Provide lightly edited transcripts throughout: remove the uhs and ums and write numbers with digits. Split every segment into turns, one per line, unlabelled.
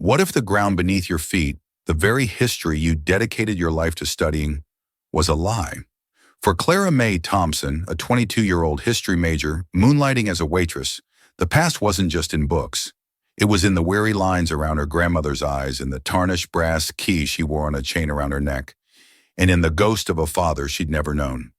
What if the ground beneath your feet, the very history you dedicated your life to studying, was a lie? For Clara Mae Thompson, a 22-year-old history major moonlighting as a waitress, the past wasn't just in books. It was in the weary lines around her grandmother's eyes, in the tarnished brass key she wore on a chain around her neck, and in the ghost of a father she'd never known.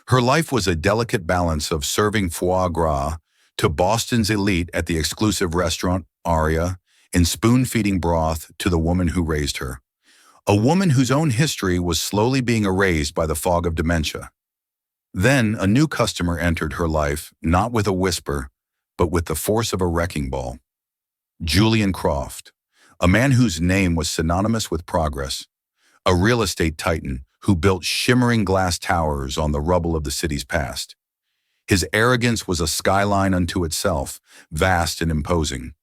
Her life was a delicate balance of serving foie gras to Boston's elite at the exclusive restaurant Aria and spoon-feeding broth to the woman who raised her. A woman whose own history was slowly being erased by the fog of dementia. Then a new customer entered her life, not with a whisper, but with the force of a wrecking ball. Julian Croft, a man whose name was synonymous with progress, a real estate titan who built shimmering glass towers on the rubble of the city's past. His arrogance was a skyline unto itself, vast and imposing.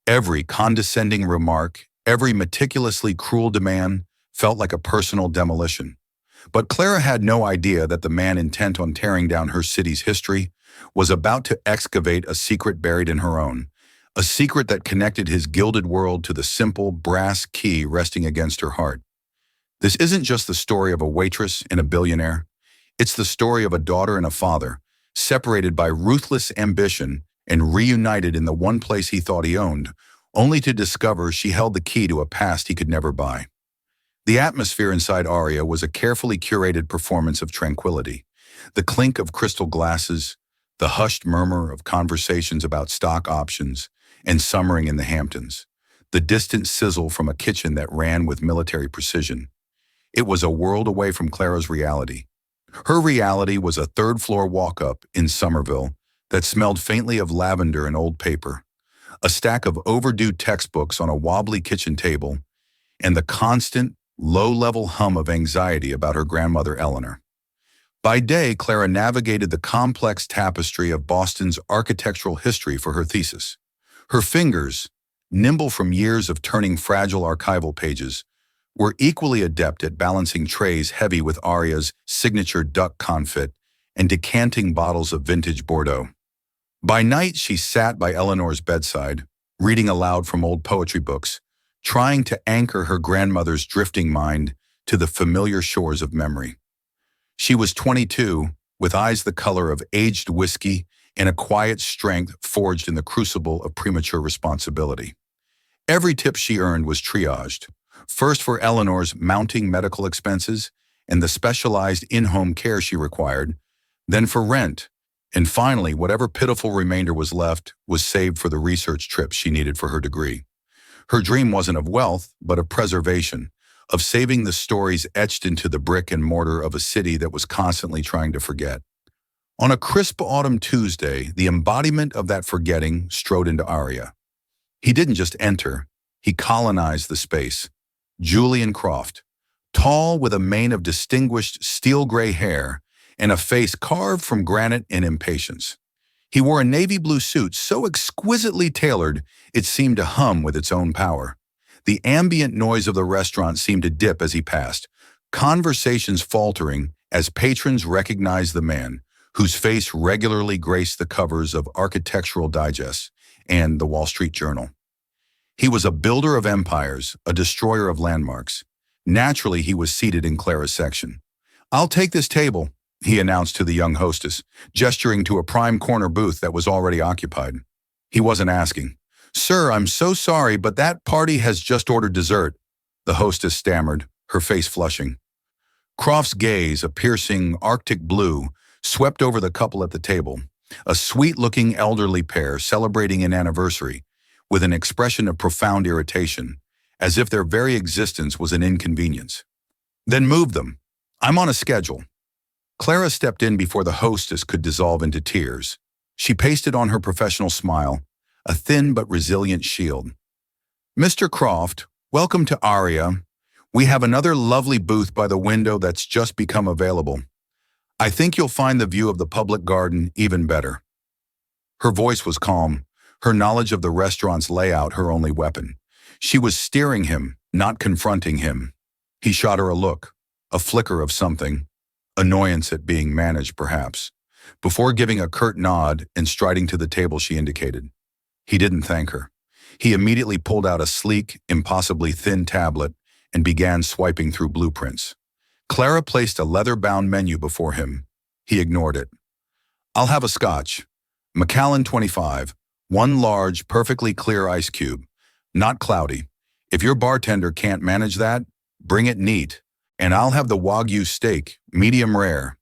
Every condescending remark, every meticulously cruel demand felt like a personal demolition. But Clara had no idea that the man intent on tearing down her city's history was about to excavate a secret buried in her own, a secret that connected his gilded world to the simple brass key resting against her heart. This isn't just the story of a waitress and a billionaire. It's the story of a daughter and a father, separated by ruthless ambition and reunited in the one place he thought he owned, only to discover she held the key to a past he could never buy. The atmosphere inside Aria was a carefully curated performance of tranquility. The clink of crystal glasses, the hushed murmur of conversations about stock options and summering in the Hamptons, the distant sizzle from a kitchen that ran with military precision. It was a world away from Clara's reality. Her reality was a third-floor walk-up in Somerville that smelled faintly of lavender and old paper, a stack of overdue textbooks on a wobbly kitchen table, and the constant, low-level hum of anxiety about her grandmother Eleanor. By day, Clara navigated the complex tapestry of Boston's architectural history for her thesis. Her fingers, nimble from years of turning fragile archival pages, were equally adept at balancing trays heavy with Aria's signature duck confit and decanting bottles of vintage Bordeaux. By night, she sat by Eleanor's bedside, reading aloud from old poetry books, trying to anchor her grandmother's drifting mind to the familiar shores of memory. She was 22, with eyes the color of aged whiskey and a quiet strength forged in the crucible of premature responsibility. Every tip she earned was triaged, first for Eleanor's mounting medical expenses and the specialized in-home care she required, then for rent, and finally, whatever pitiful remainder was left was saved for the research trips she needed for her degree. Her dream wasn't of wealth, but of preservation, of saving the stories etched into the brick and mortar of a city that was constantly trying to forget. On a crisp autumn Tuesday, the embodiment of that forgetting strode into Aria. He didn't just enter, he colonized the space. Julian Croft, tall with a mane of distinguished steel-gray hair and a face carved from granite and impatience. He wore a navy blue suit so exquisitely tailored it seemed to hum with its own power. The ambient noise of the restaurant seemed to dip as he passed, conversations faltering as patrons recognized the man, whose face regularly graced the covers of Architectural Digest and the Wall Street Journal. He was a builder of empires, a destroyer of landmarks. Naturally, he was seated in Clara's section. "I'll take this table," he announced to the young hostess, gesturing to a prime corner booth that was already occupied. He wasn't asking. "Sir, I'm so sorry, but that party has just ordered dessert," the hostess stammered, her face flushing. Croft's gaze, a piercing Arctic blue, swept over the couple at the table, a sweet-looking elderly pair celebrating an anniversary, with an expression of profound irritation, as if their very existence was an inconvenience. "Then move them. I'm on a schedule." Clara stepped in before the hostess could dissolve into tears. She pasted on her professional smile, a thin but resilient shield. "Mr. Croft, welcome to Aria. We have another lovely booth by the window that's just become available. I think you'll find the view of the public garden even better." Her voice was calm, her knowledge of the restaurant's layout her only weapon. She was steering him, not confronting him. He shot her a look, a flicker of something, annoyance at being managed perhaps, before giving a curt nod and striding to the table she indicated. He didn't thank her. He immediately pulled out a sleek, impossibly thin tablet and began swiping through blueprints. Clara placed a leather-bound menu before him. He ignored it. "I'll have a scotch. Macallan 25. One large, perfectly clear ice cube. Not cloudy. If your bartender can't manage that, bring it neat. And I'll have the Wagyu steak, medium rare.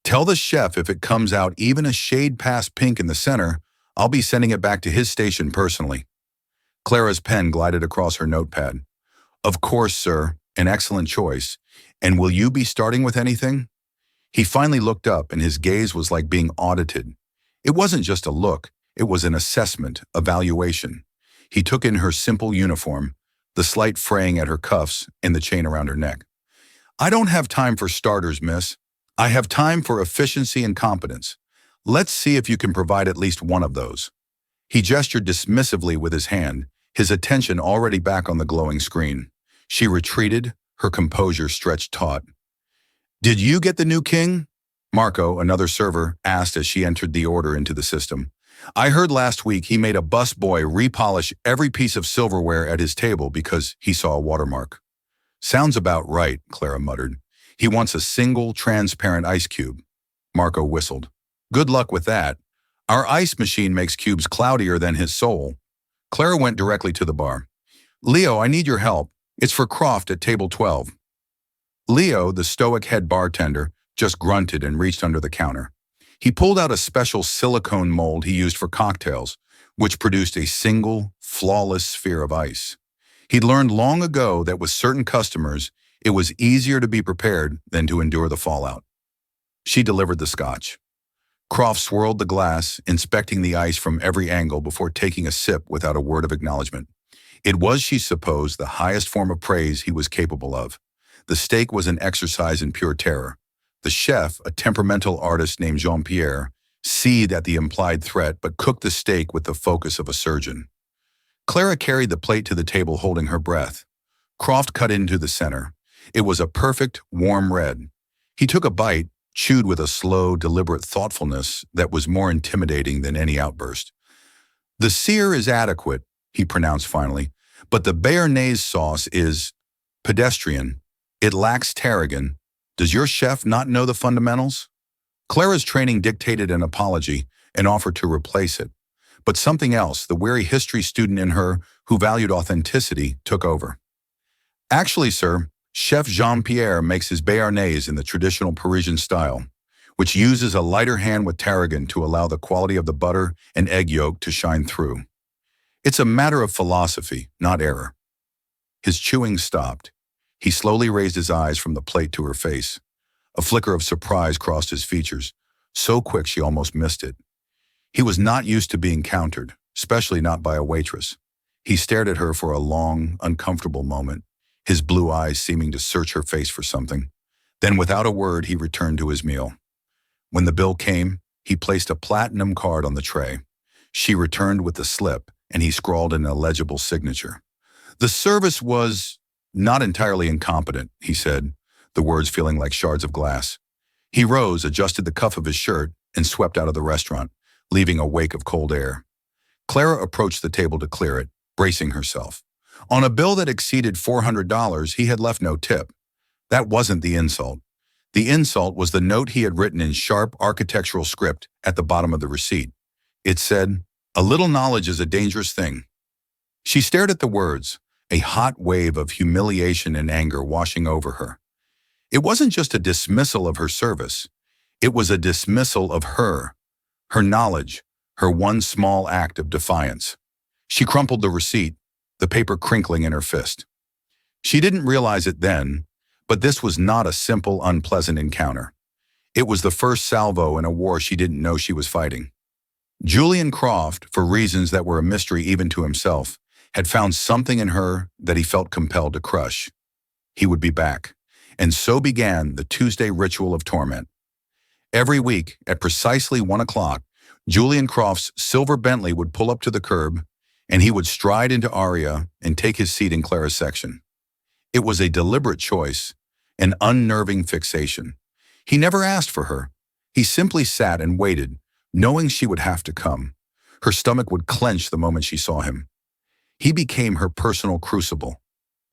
Tell the chef if it comes out even a shade past pink in the center, I'll be sending it back to his station personally." Clara's pen glided across her notepad. "Of course, sir. An excellent choice. And will you be starting with anything?" He finally looked up, and his gaze was like being audited. It wasn't just a look, it was an assessment, evaluation. He took in her simple uniform, the slight fraying at her cuffs and the chain around her neck. "I don't have time for starters, miss. I have time for efficiency and competence. Let's see if you can provide at least one of those." He gestured dismissively with his hand, his attention already back on the glowing screen. She retreated, her composure stretched taut. "Did you get the new king?" Marco, another server, asked as she entered the order into the system. "I heard last week he made a busboy repolish every piece of silverware at his table because he saw a watermark." "Sounds about right," Clara muttered. "He wants a single, transparent ice cube." Marco whistled. "Good luck with that. Our ice machine makes cubes cloudier than his soul." Clara went directly to the bar. "Leo, I need your help. It's for Croft at table 12. Leo, the stoic head bartender, just grunted and reached under the counter. He pulled out a special silicone mold he used for cocktails, which produced a single, flawless sphere of ice. He'd learned long ago that with certain customers, it was easier to be prepared than to endure the fallout. She delivered the scotch. Croft swirled the glass, inspecting the ice from every angle before taking a sip without a word of acknowledgement. It was, she supposed, the highest form of praise he was capable of. The steak was an exercise in pure terror. The chef, a temperamental artist named Jean-Pierre, seethed at the implied threat but cooked the steak with the focus of a surgeon. Clara carried the plate to the table holding her breath. Croft cut into the center. It was a perfect, warm red. He took a bite, chewed with a slow, deliberate thoughtfulness that was more intimidating than any outburst. "The sear is adequate," he pronounced finally, "but the béarnaise sauce is pedestrian. It lacks tarragon. Does your chef not know the fundamentals?" Clara's training dictated an apology and offered to replace it. But something else, the wary history student in her who valued authenticity, took over. "Actually, sir, Chef Jean-Pierre makes his béarnaise in the traditional Parisian style, which uses a lighter hand with tarragon to allow the quality of the butter and egg yolk to shine through. It's a matter of philosophy, not error." His chewing stopped. He slowly raised his eyes from the plate to her face. A flicker of surprise crossed his features, so quick she almost missed it. He was not used to being countered, especially not by a waitress. He stared at her for a long, uncomfortable moment, his blue eyes seeming to search her face for something. Then without a word, he returned to his meal. When the bill came, he placed a platinum card on the tray. She returned with the slip, and he scrawled an illegible signature. "The service was not entirely incompetent," he said, the words feeling like shards of glass. He rose, adjusted the cuff of his shirt, and swept out of the restaurant, leaving a wake of cold air. Clara approached the table to clear it, bracing herself. On a bill that exceeded $400, he had left no tip. That wasn't the insult. The insult was the note he had written in sharp architectural script at the bottom of the receipt. It said, "A little knowledge is a dangerous thing." She stared at the words, a hot wave of humiliation and anger washing over her. It wasn't just a dismissal of her service. It was a dismissal of her knowledge, her one small act of defiance. She crumpled the receipt, the paper crinkling in her fist. She didn't realize it then, but this was not a simple, unpleasant encounter. It was the first salvo in a war she didn't know she was fighting. Julian Croft, for reasons that were a mystery even to himself, had found something in her that he felt compelled to crush. He would be back. And so began the Tuesday ritual of torment. Every week, at precisely 1 o'clock, Julian Croft's silver Bentley would pull up to the curb, and he would stride into Aria and take his seat in Clara's section. It was a deliberate choice, an unnerving fixation. He never asked for her. He simply sat and waited, knowing she would have to come. Her stomach would clench the moment she saw him. He became her personal crucible.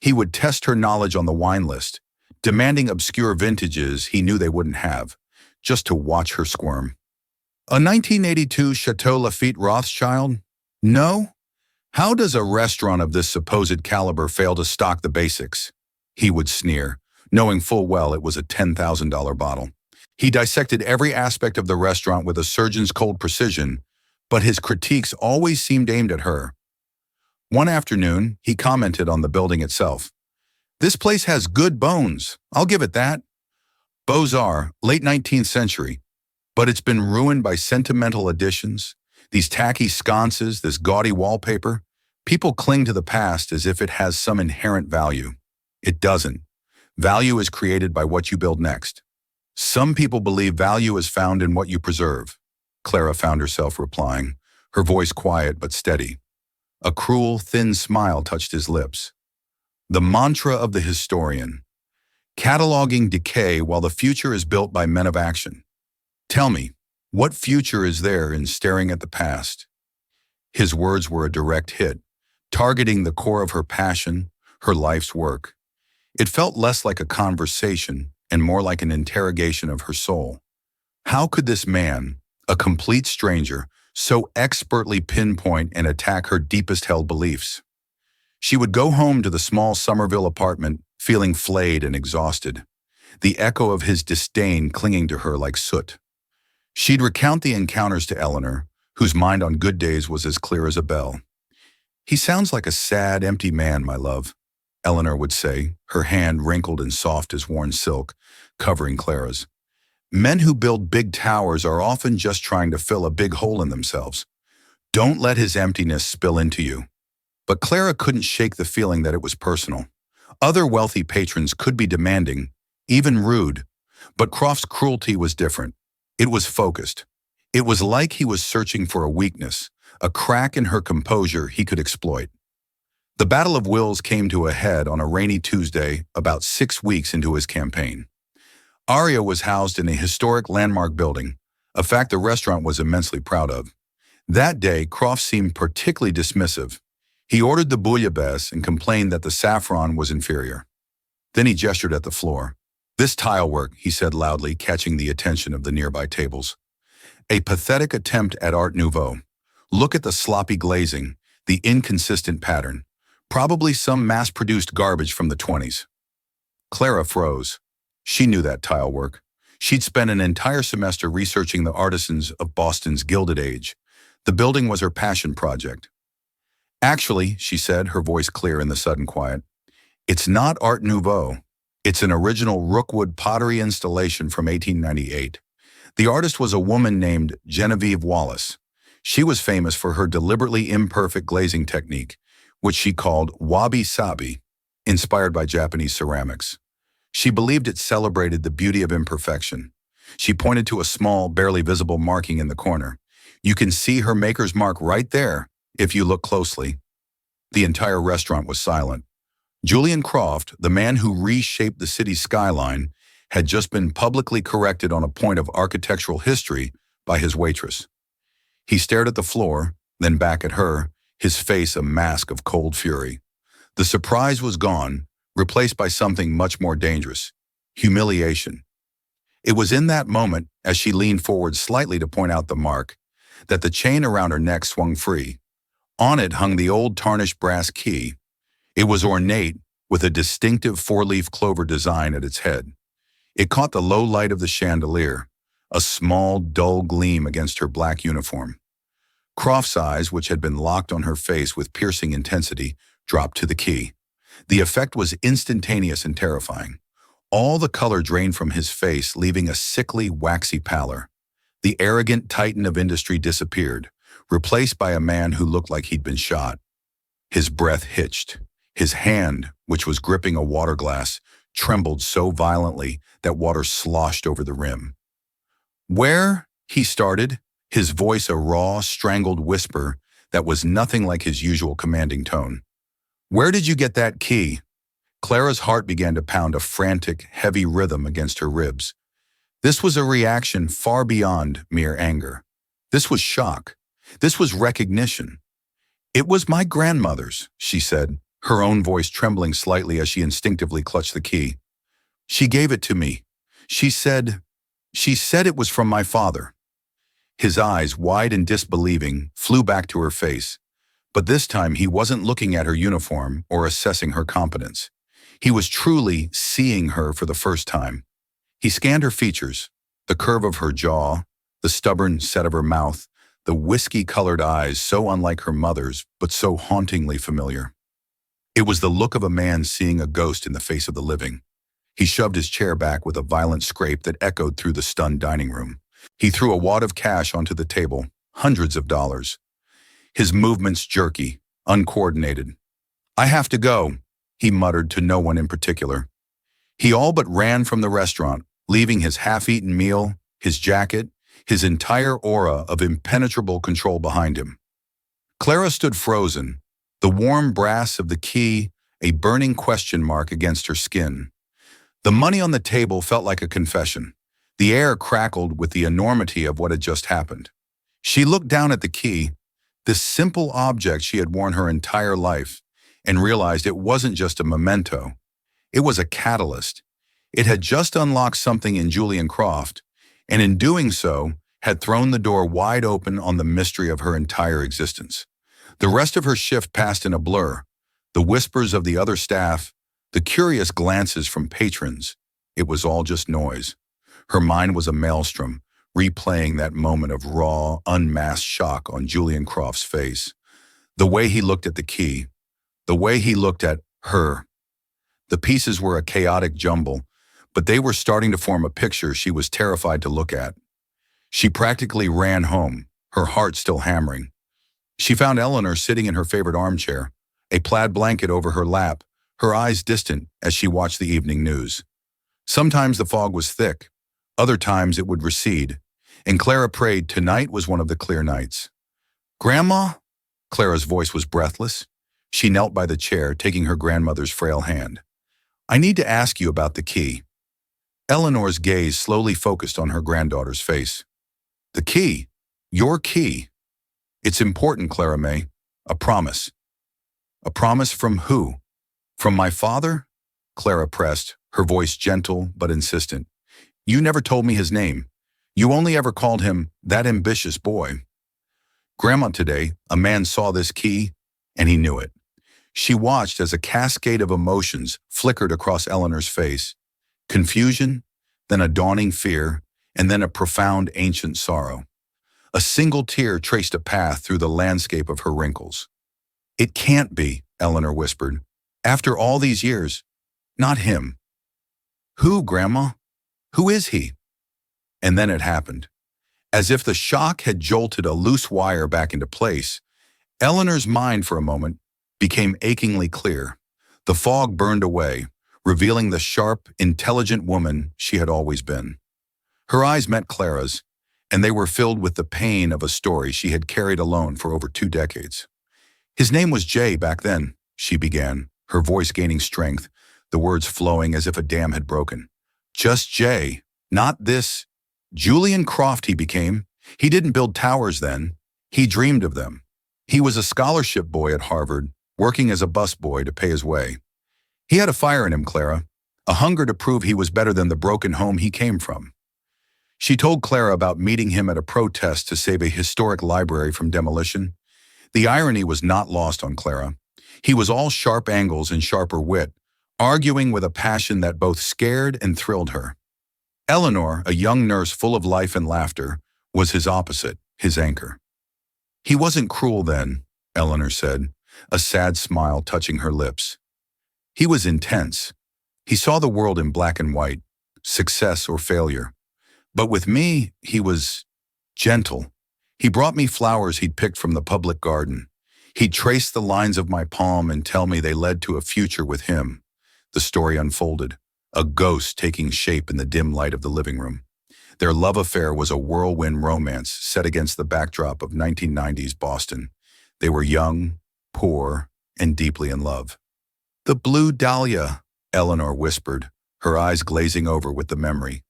He would test her knowledge on the wine list, demanding obscure vintages he knew they wouldn't have, just to watch her squirm. A 1982 Chateau Lafite Rothschild? No? How does a restaurant of this supposed caliber fail to stock the basics? He would sneer, knowing full well it was a $10,000 bottle. He dissected every aspect of the restaurant with a surgeon's cold precision, but his critiques always seemed aimed at her. One afternoon, he commented on the building itself. "This place has good bones, I'll give it that. Beaux-Arts, late 19th century, but it's been ruined by sentimental additions, these tacky sconces, this gaudy wallpaper. People cling to the past as if it has some inherent value. It doesn't. Value is created by what you build next. Some people believe value is found in what you preserve," Clara found herself replying, her voice quiet but steady. A cruel, thin smile touched his lips. The mantra of the historian, cataloging decay while the future is built by men of action. Tell me, what future is there in staring at the past? His words were a direct hit, targeting the core of her passion, her life's work. It felt less like a conversation and more like an interrogation of her soul. How could this man, a complete stranger, so expertly pinpoint and attack her deepest held beliefs? She would go home to the small Somerville apartment, feeling flayed and exhausted, the echo of his disdain clinging to her like soot. She'd recount the encounters to Eleanor, whose mind on good days was as clear as a bell. "He sounds like a sad, empty man, my love," Eleanor would say, her hand wrinkled and soft as worn silk, covering Clara's. "Men who build big towers are often just trying to fill a big hole in themselves. Don't let his emptiness spill into you." But Clara couldn't shake the feeling that it was personal. Other wealthy patrons could be demanding, even rude, but Croft's cruelty was different. It was focused. It was like he was searching for a weakness, a crack in her composure he could exploit. The Battle of Wills came to a head on a rainy Tuesday about 6 weeks into his campaign. Aria was housed in a historic landmark building, a fact the restaurant was immensely proud of. That day, Croft seemed particularly dismissive. He ordered the bouillabaisse and complained that the saffron was inferior. Then he gestured at the floor. "This tile work," he said loudly, catching the attention of the nearby tables. "A pathetic attempt at Art Nouveau. Look at the sloppy glazing, the inconsistent pattern. Probably some mass-produced garbage from the 20s. Clara froze. She knew that tile work. She'd spent an entire semester researching the artisans of Boston's Gilded Age. The building was her passion project. "Actually," she said, her voice clear in the sudden quiet, "it's not Art Nouveau. It's an original Rookwood pottery installation from 1898. The artist was a woman named Genevieve Wallace. She was famous for her deliberately imperfect glazing technique, which she called wabi-sabi, inspired by Japanese ceramics. She believed it celebrated the beauty of imperfection. She pointed to a small, barely visible marking in the corner. You can see her maker's mark right there, if you look closely." The entire restaurant was silent. Julian Croft, the man who reshaped the city's skyline, had just been publicly corrected on a point of architectural history by his waitress. He stared at the floor, then back at her, his face a mask of cold fury. The surprise was gone, replaced by something much more dangerous: humiliation. It was in that moment, as she leaned forward slightly to point out the mark, that the chain around her neck swung free. On it hung the old tarnished brass key. It was ornate, with a distinctive four-leaf clover design at its head. It caught the low light of the chandelier, a small, dull gleam against her black uniform. Croft's eyes, which had been locked on her face with piercing intensity, dropped to the key. The effect was instantaneous and terrifying. All the color drained from his face, leaving a sickly, waxy pallor. The arrogant titan of industry disappeared, replaced by a man who looked like he'd been shot. His breath hitched. His hand, which was gripping a water glass, trembled so violently that water sloshed over the rim. "Where?" he started, his voice a raw, strangled whisper that was nothing like his usual commanding tone. "Where did you get that key?" Clara's heart began to pound a frantic, heavy rhythm against her ribs. This was a reaction far beyond mere anger. This was shock. This was recognition. It was my grandmother's, she said, her own voice trembling slightly as she instinctively clutched the key. She gave it to me. She said, she said it was from my father. His eyes, wide and disbelieving, flew back to her face. But this time he wasn't looking at her uniform or assessing her competence. He was truly seeing her for the first time. He scanned her features, the curve of her jaw, the stubborn set of her mouth, the whiskey-colored eyes so unlike her mother's but so hauntingly familiar. It was the look of a man seeing a ghost in the face of the living. He shoved his chair back with a violent scrape that echoed through the stunned dining room. He threw a wad of cash onto the table, hundreds of dollars. His movements jerky, uncoordinated. "I have to go," he muttered to no one in particular. He all but ran from the restaurant, leaving his half-eaten meal, his jacket, his entire aura of impenetrable control behind him. Clara stood frozen, the warm brass of the key a burning question mark against her skin. The money on the table felt like a confession. The air crackled with the enormity of what had just happened. She looked down at the key, this simple object she had worn her entire life, and realized it wasn't just a memento. It was a catalyst. It had just unlocked something in Julian Croft, and in doing so, had thrown the door wide open on the mystery of her entire existence. The rest of her shift passed in a blur. The whispers of the other staff, the curious glances from patrons. It was all just noise. Her mind was a maelstrom, replaying that moment of raw, unmasked shock on Julian Croft's face. The way he looked at the key, the way he looked at her. The pieces were a chaotic jumble, but they were starting to form a picture she was terrified to look at. She practically ran home, her heart still hammering. She found Eleanor sitting in her favorite armchair, a plaid blanket over her lap, her eyes distant as she watched the evening news. Sometimes the fog was thick, other times it would recede, and Clara prayed tonight was one of the clear nights. "Grandma?" Clara's voice was breathless. She knelt by the chair, taking her grandmother's frail hand. "I need to ask you about the key." Eleanor's gaze slowly focused on her granddaughter's face. "The key? Your key? It's important, Clara May. A promise." "A promise from who? From my father?" Clara pressed, her voice gentle but insistent. "You never told me his name. You only ever called him that ambitious boy." Grandma, today, a man saw this key, and he knew it. She watched as a cascade of emotions flickered across Eleanor's face. Confusion, then a dawning fear, and then a profound ancient sorrow. A single tear traced a path through the landscape of her wrinkles. "It can't be," Eleanor whispered. "After all these years, not him." "Who, Grandma? Who is he?" And then it happened. As if the shock had jolted a loose wire back into place, Eleanor's mind for a moment became achingly clear. The fog burned away, revealing the sharp, intelligent woman she had always been. Her eyes met Clara's, and they were filled with the pain of a story she had carried alone for over 2 decades. "His name was Jay back then," she began, her voice gaining strength, the words flowing as if a dam had broken. "Just Jay, not this Julian Croft he became. He didn't build towers then. He dreamed of them. He was a scholarship boy at Harvard, working as a busboy to pay his way. He had a fire in him, Clara, a hunger to prove he was better than the broken home he came from." She told Clara about meeting him at a protest to save a historic library from demolition. The irony was not lost on Clara. He was all sharp angles and sharper wit, arguing with a passion that both scared and thrilled her. Eleanor, a young nurse full of life and laughter, was his opposite, his anchor. "He wasn't cruel then," Eleanor said, a sad smile touching her lips. "He was intense. He saw the world in black and white, success or failure. But with me, he was gentle. He brought me flowers he'd picked from the public garden. He'd trace the lines of my palm and tell me they led to a future with him." The story unfolded, a ghost taking shape in the dim light of the living room. Their love affair was a whirlwind romance set against the backdrop of 1990s Boston. They were young, poor, and deeply in love. "The Blue Dahlia," Eleanor whispered, her eyes glazing over with the memory.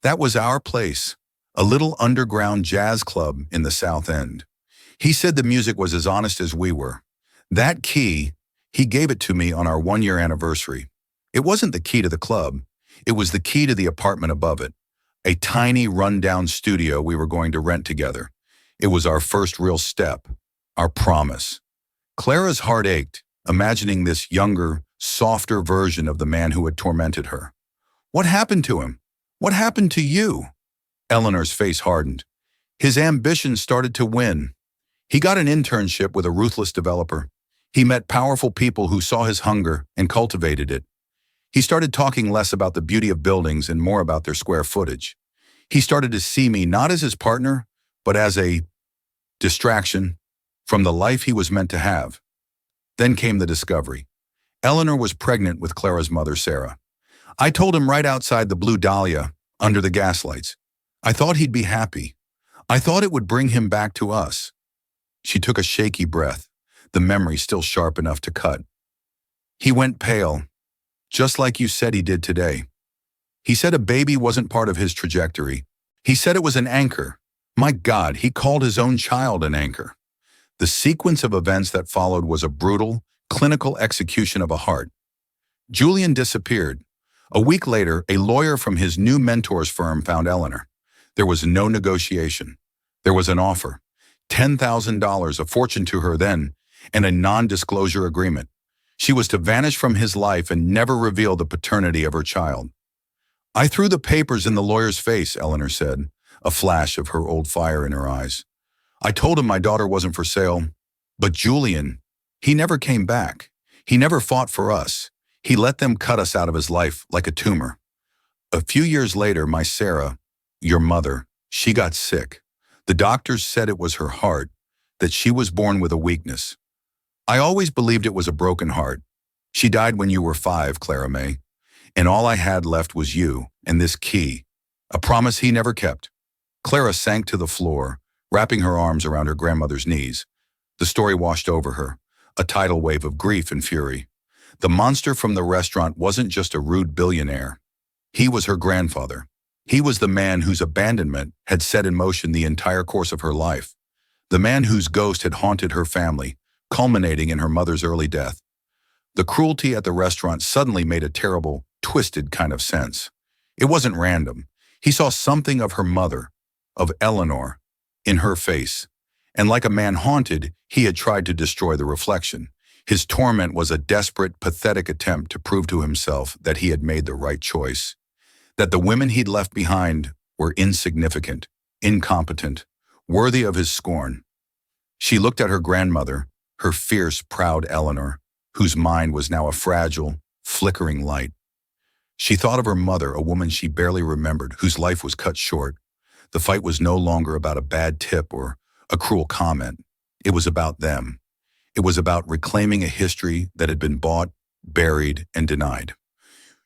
"That was our place, a little underground jazz club in the South End. He said the music was as honest as we were. That key, he gave it to me on our 1-year anniversary. It wasn't the key to the club. It was the key to the apartment above it, a tiny run-down studio we were going to rent together. It was our first real step, our promise. Clara's heart ached, imagining this younger, softer version of the man who had tormented her. What happened to him? What happened to you? Eleanor's face hardened. His ambitions started to win. He got an internship with a ruthless developer. He met powerful people who saw his hunger and cultivated it. He started talking less about the beauty of buildings and more about their square footage. He started to see me not as his partner, but as a distraction from the life he was meant to have. Then came the discovery. Eleanor was pregnant with Clara's mother, Sarah. I told him right outside the Blue Dahlia, under the gaslights. I thought he'd be happy. I thought it would bring him back to us. She took a shaky breath, the memory still sharp enough to cut. He went pale, just like you said he did today. He said a baby wasn't part of his trajectory. He said it was an anchor. My God, he called his own child an anchor. The sequence of events that followed was a brutal, clinical execution of a heart. Julian disappeared. A week later, a lawyer from his new mentor's firm found Eleanor. There was no negotiation. There was an offer. $10,000, a fortune to her then, and a non-disclosure agreement. She was to vanish from his life and never reveal the paternity of her child. I threw the papers in the lawyer's face, Eleanor said, a flash of her old fire in her eyes. I told him my daughter wasn't for sale, but Julian, he never came back. He never fought for us. He let them cut us out of his life like a tumor. A few years later, my Sarah, your mother, she got sick. The doctors said it was her heart, that she was born with a weakness. I always believed it was a broken heart. She died when you were 5, Clara May, and all I had left was you and this key, a promise he never kept. Clara sank to the floor, wrapping her arms around her grandmother's knees. The story washed over her, a tidal wave of grief and fury. The monster from the restaurant wasn't just a rude billionaire. He was her grandfather. He was the man whose abandonment had set in motion the entire course of her life. The man whose ghost had haunted her family, culminating in her mother's early death. The cruelty at the restaurant suddenly made a terrible, twisted kind of sense. It wasn't random. He saw something of her mother, of Eleanor, in her face. And like a man haunted, he had tried to destroy the reflection. His torment was a desperate, pathetic attempt to prove to himself that he had made the right choice. That the women he'd left behind were insignificant, incompetent, worthy of his scorn. She looked at her grandmother, her fierce, proud Eleanor, whose mind was now a fragile, flickering light. She thought of her mother, a woman she barely remembered, whose life was cut short. The fight was no longer about a bad tip or a cruel comment. It was about them. It was about reclaiming a history that had been bought, buried, and denied.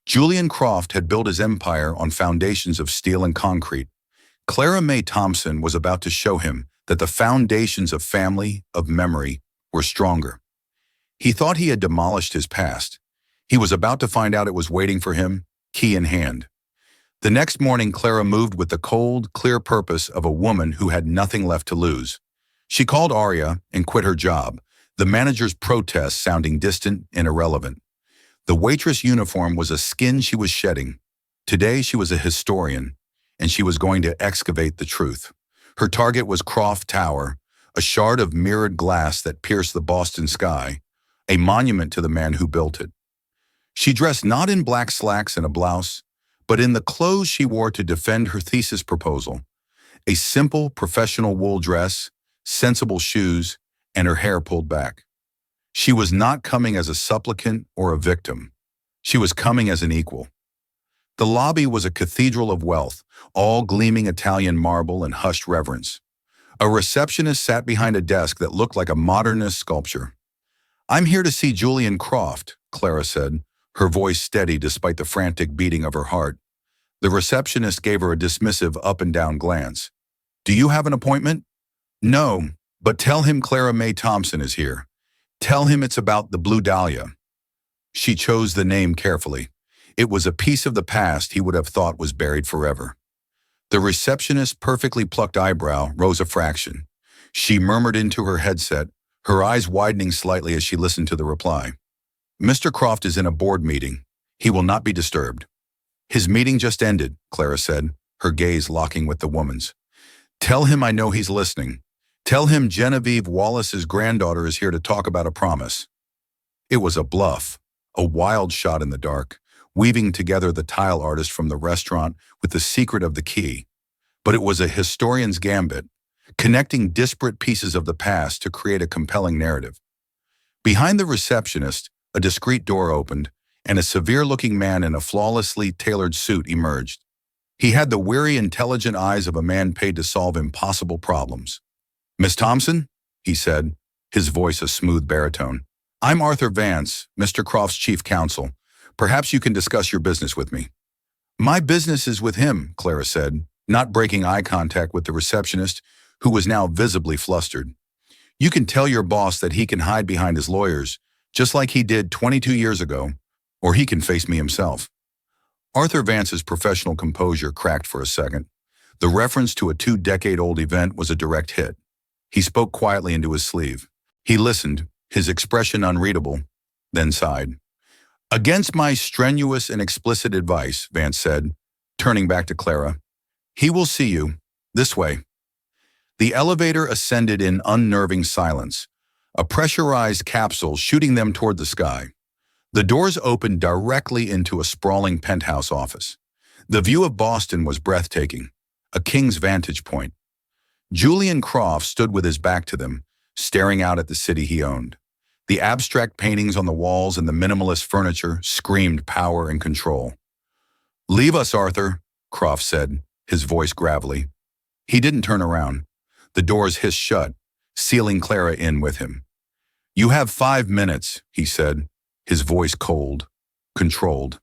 Julian Croft had built his empire on foundations of steel and concrete. Clara May Thompson was about to show him that the foundations of family, of memory, were stronger. He thought he had demolished his past. He was about to find out it was waiting for him, key in hand. The next morning, Clara moved with the cold, clear purpose of a woman who had nothing left to lose. She called Arya and quit her job, the manager's protest sounding distant and irrelevant. The waitress uniform was a skin she was shedding. Today she was a historian, and she was going to excavate the truth. Her target was Croft Tower, a shard of mirrored glass that pierced the Boston sky, a monument to the man who built it. She dressed not in black slacks and a blouse, but in the clothes she wore to defend her thesis proposal. A simple, professional wool dress, sensible shoes, and her hair pulled back. She was not coming as a supplicant or a victim. She was coming as an equal. The lobby was a cathedral of wealth, all gleaming Italian marble and hushed reverence. A receptionist sat behind a desk that looked like a modernist sculpture. "I'm here to see Julian Croft," Clara said, her voice steady despite the frantic beating of her heart. The receptionist gave her a dismissive up-and-down glance. "Do you have an appointment?" "No, but tell him Clara May Thompson is here. Tell him it's about the Blue Dahlia." She chose the name carefully. It was a piece of the past he would have thought was buried forever. The receptionist's perfectly plucked eyebrow rose a fraction. She murmured into her headset, her eyes widening slightly as she listened to the reply. Mr. Croft is in a board meeting. He will not be disturbed. His meeting just ended, Clara said, her gaze locking with the woman's. Tell him I know he's listening. Tell him Genevieve Wallace's granddaughter is here to talk about a promise. It was a bluff, a wild shot in the dark, weaving together the tile artist from the restaurant with the secret of the key. But it was a historian's gambit, connecting disparate pieces of the past to create a compelling narrative. Behind the receptionist, a discreet door opened, and a severe-looking man in a flawlessly tailored suit emerged. He had the weary, intelligent eyes of a man paid to solve impossible problems. Miss Thompson, he said, his voice a smooth baritone. I'm Arthur Vance, Mr. Croft's chief counsel. Perhaps you can discuss your business with me. My business is with him, Clara said, not breaking eye contact with the receptionist, who was now visibly flustered. You can tell your boss that he can hide behind his lawyers, just like he did 22 years ago, or he can face me himself. Arthur Vance's professional composure cracked for a second. The reference to a 2-decade-old event was a direct hit. He spoke quietly into his sleeve. He listened, his expression unreadable, then sighed. Against my strenuous and explicit advice, Vance said, turning back to Clara. He will see you. This way. The elevator ascended in unnerving silence, a pressurized capsule shooting them toward the sky. The doors opened directly into a sprawling penthouse office. The view of Boston was breathtaking, a king's vantage point. Julian Croft stood with his back to them, staring out at the city he owned. The abstract paintings on the walls and the minimalist furniture screamed power and control. Leave us, Arthur, Croft said, his voice gravelly. He didn't turn around. The doors hissed shut, sealing Clara in with him. You have 5 minutes, he said, his voice cold, controlled.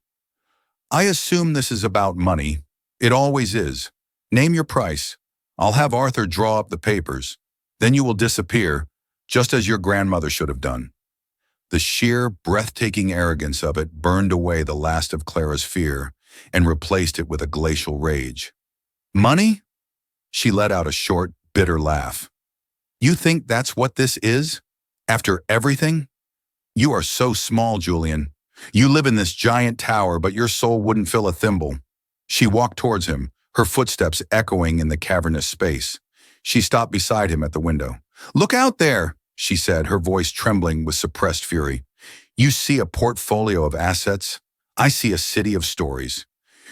I assume this is about money. It always is. Name your price. I'll have Arthur draw up the papers. Then you will disappear, just as your grandmother should have done. The sheer, breathtaking arrogance of it burned away the last of Clara's fear and replaced it with a glacial rage. Money? She let out a short, bitter laugh. You think that's what this is? After everything? You are so small, Julian. You live in this giant tower, but your soul wouldn't fill a thimble. She walked towards him, her footsteps echoing in the cavernous space. She stopped beside him at the window. Look out there, she said, her voice trembling with suppressed fury. You see a portfolio of assets? I see a city of stories.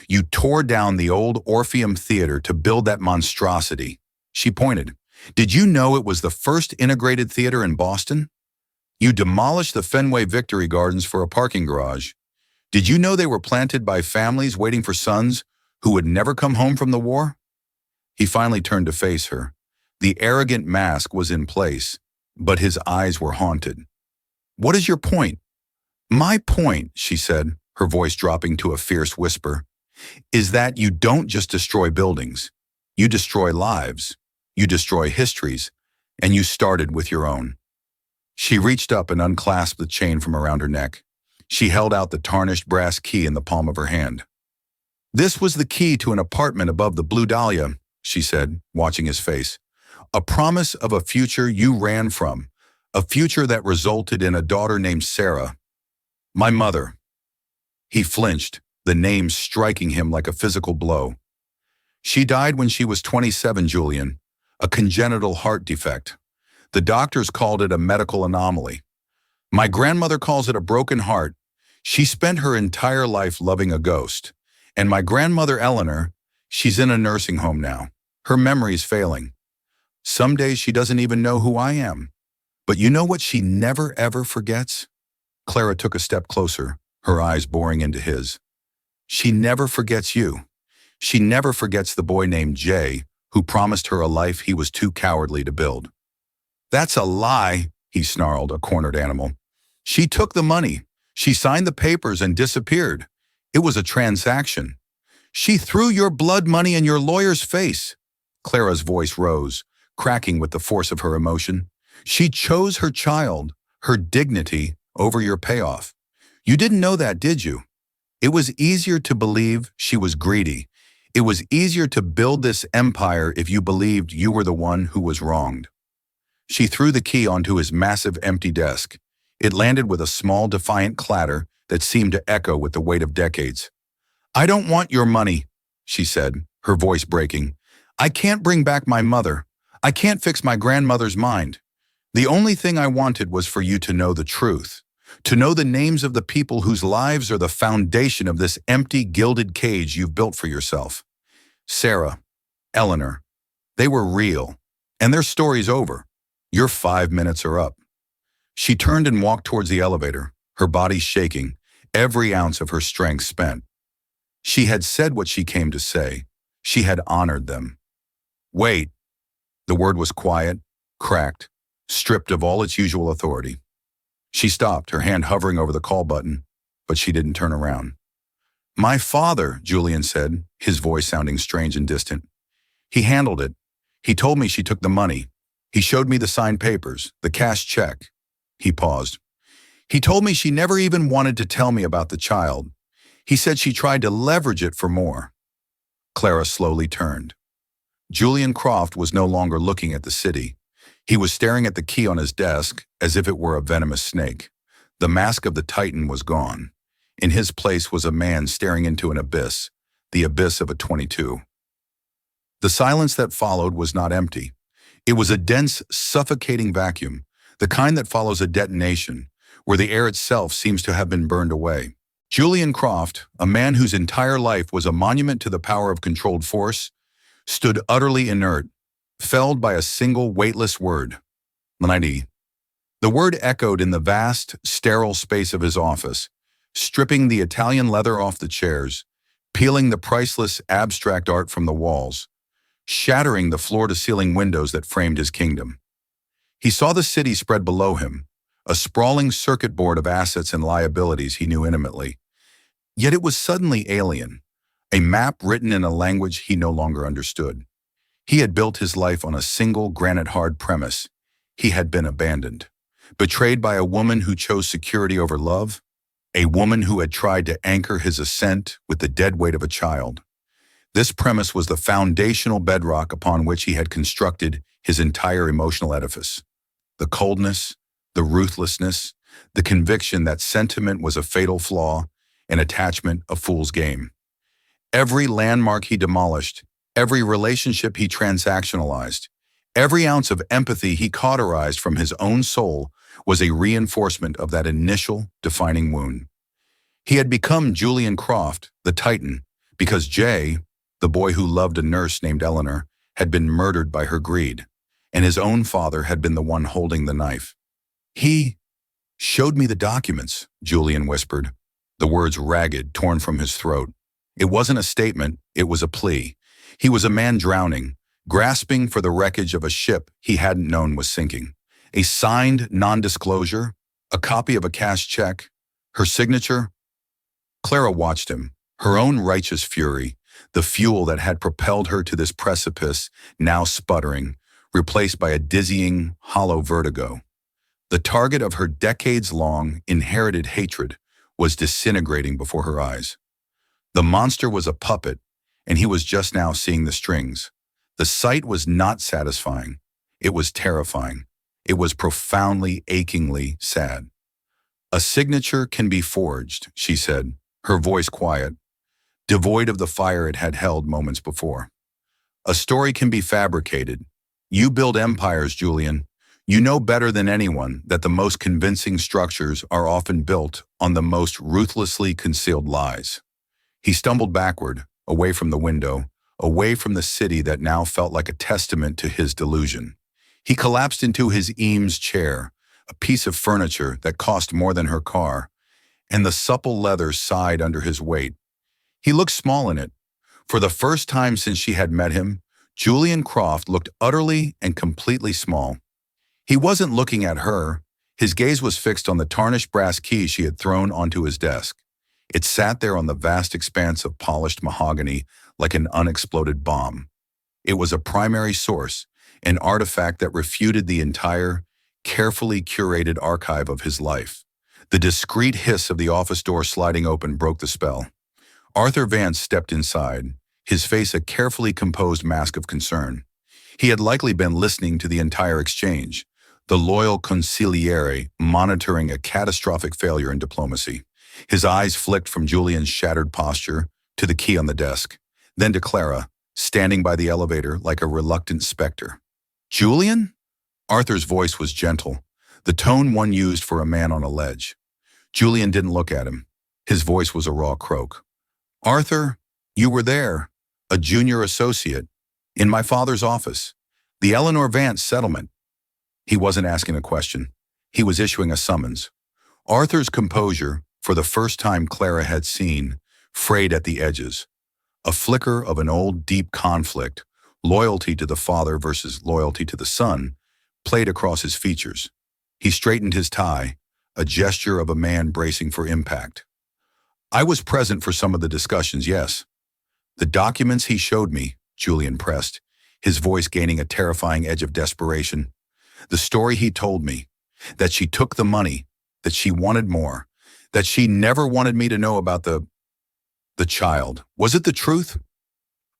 You tore down the old Orpheum Theater to build that monstrosity. She pointed. Did you know it was the first integrated theater in Boston? You demolished the Fenway Victory Gardens for a parking garage. Did you know they were planted by families waiting for sons who would never come home from the war? He finally turned to face her. The arrogant mask was in place, but his eyes were haunted. What is your point? My point, she said, her voice dropping to a fierce whisper, is that you don't just destroy buildings. You destroy lives. You destroy histories, and you started with your own. She reached up and unclasped the chain from around her neck. She held out the tarnished brass key in the palm of her hand. This was the key to an apartment above the Blue Dahlia, she said, watching his face. A promise of a future you ran from, a future that resulted in a daughter named Sarah. My mother. He flinched, the name striking him like a physical blow. She died when she was 27, Julian, a congenital heart defect. The doctors called it a medical anomaly. My grandmother calls it a broken heart. She spent her entire life loving a ghost. And my grandmother Eleanor, she's in a nursing home now. Her memory's failing. Some days she doesn't even know who I am. But you know what she never ever forgets? Clara took a step closer, her eyes boring into his. She never forgets you. She never forgets the boy named Jay, who promised her a life he was too cowardly to build. That's a lie, he snarled, a cornered animal. She took the money. She signed the papers and disappeared. It was a transaction. She threw your blood money in your lawyer's face. Clara's voice rose, cracking with the force of her emotion. She chose her child, her dignity, over your payoff. You didn't know that, did you? It was easier to believe she was greedy. It was easier to build this empire if you believed you were the one who was wronged. She threw the key onto his massive empty desk. It landed with a small, defiant clatter that seemed to echo with the weight of decades. "I don't want your money," she said, her voice breaking. "I can't bring back my mother. I can't fix my grandmother's mind. The only thing I wanted was for you to know the truth, to know the names of the people whose lives are the foundation of this empty, gilded cage you've built for yourself. Sarah, Eleanor, they were real, and their story's over. Your 5 minutes are up." She turned and walked towards the elevator, her body shaking, every ounce of her strength spent. She had said what she came to say. She had honored them. "Wait." The word was quiet, cracked, stripped of all its usual authority. She stopped, her hand hovering over the call button, but she didn't turn around. "My father," Julian said, his voice sounding strange and distant. "He handled it. He told me she took the money. He showed me the signed papers, the cash check." He paused. "He told me she never even wanted to tell me about the child. He said she tried to leverage it for more." Clara slowly turned. Julian Croft was no longer looking at the city. He was staring at the key on his desk as if it were a venomous snake. The mask of the Titan was gone. In his place was a man staring into an abyss, the abyss of a 22. The silence that followed was not empty. It was a dense, suffocating vacuum, the kind that follows a detonation, where the air itself seems to have been burned away. Julian Croft, a man whose entire life was a monument to the power of controlled force, stood utterly inert, felled by a single weightless word: 90. The word echoed in the vast, sterile space of his office, stripping the Italian leather off the chairs, peeling the priceless abstract art from the walls, shattering the floor-to-ceiling windows that framed his kingdom. He saw the city spread below him, a sprawling circuit board of assets and liabilities he knew intimately. Yet it was suddenly alien, a map written in a language he no longer understood. He had built his life on a single granite-hard premise. He had been abandoned, betrayed by a woman who chose security over love, a woman who had tried to anchor his ascent with the dead weight of a child. This premise was the foundational bedrock upon which he had constructed his entire emotional edifice. The coldness, the ruthlessness, the conviction that sentiment was a fatal flaw and attachment a fool's game. Every landmark he demolished, every relationship he transactionalized, every ounce of empathy he cauterized from his own soul was a reinforcement of that initial defining wound. He had become Julian Croft, the Titan, because Jay, the boy who loved a nurse named Eleanor, had been murdered by her greed, and his own father had been the one holding the knife. "He showed me the documents," Julian whispered, the words ragged, torn from his throat. It wasn't a statement, it was a plea. He was a man drowning, grasping for the wreckage of a ship he hadn't known was sinking. A signed non-disclosure, a copy of a cash check, her signature. Clara watched him, her own righteous fury, the fuel that had propelled her to this precipice, now sputtering, replaced by a dizzying, hollow vertigo. The target of her decades-long, inherited hatred was disintegrating before her eyes. The monster was a puppet, and he was just now seeing the strings. The sight was not satisfying. It was terrifying. It was profoundly, achingly sad. "A signature can be forged," she said, her voice quiet, devoid of the fire it had held moments before. "A story can be fabricated. You build empires, Julian. You know better than anyone that the most convincing structures are often built on the most ruthlessly concealed lies." He stumbled backward, away from the window, away from the city that now felt like a testament to his delusion. He collapsed into his Eames chair, a piece of furniture that cost more than her car, and the supple leather sighed under his weight. He looked small in it. For the first time since she had met him, Julian Croft looked utterly and completely small. He wasn't looking at her. His gaze was fixed on the tarnished brass key she had thrown onto his desk. It sat there on the vast expanse of polished mahogany like an unexploded bomb. It was a primary source, an artifact that refuted the entire, carefully curated archive of his life. The discreet hiss of the office door sliding open broke the spell. Arthur Vance stepped inside, his face a carefully composed mask of concern. He had likely been listening to the entire exchange, the loyal consigliere monitoring a catastrophic failure in diplomacy. His eyes flicked from Julian's shattered posture to the key on the desk, then to Clara, standing by the elevator like a reluctant specter. "Julian?" Arthur's voice was gentle, the tone one used for a man on a ledge. Julian didn't look at him. His voice was a raw croak. "Arthur, you were there, a junior associate, in my father's office. The Eleanor Vance settlement." He wasn't asking a question. He was issuing a summons. Arthur's composure, for the first time Clara had seen, frayed at the edges. A flicker of an old, deep conflict, loyalty to the father versus loyalty to the son, played across his features. He straightened his tie, a gesture of a man bracing for impact. "I was present for some of the discussions, yes. The documents he showed me," Julian pressed, his voice gaining a terrifying edge of desperation. "The story he told me, that she took the money, that she wanted more, that she never wanted me to know about the child. Was it the truth?"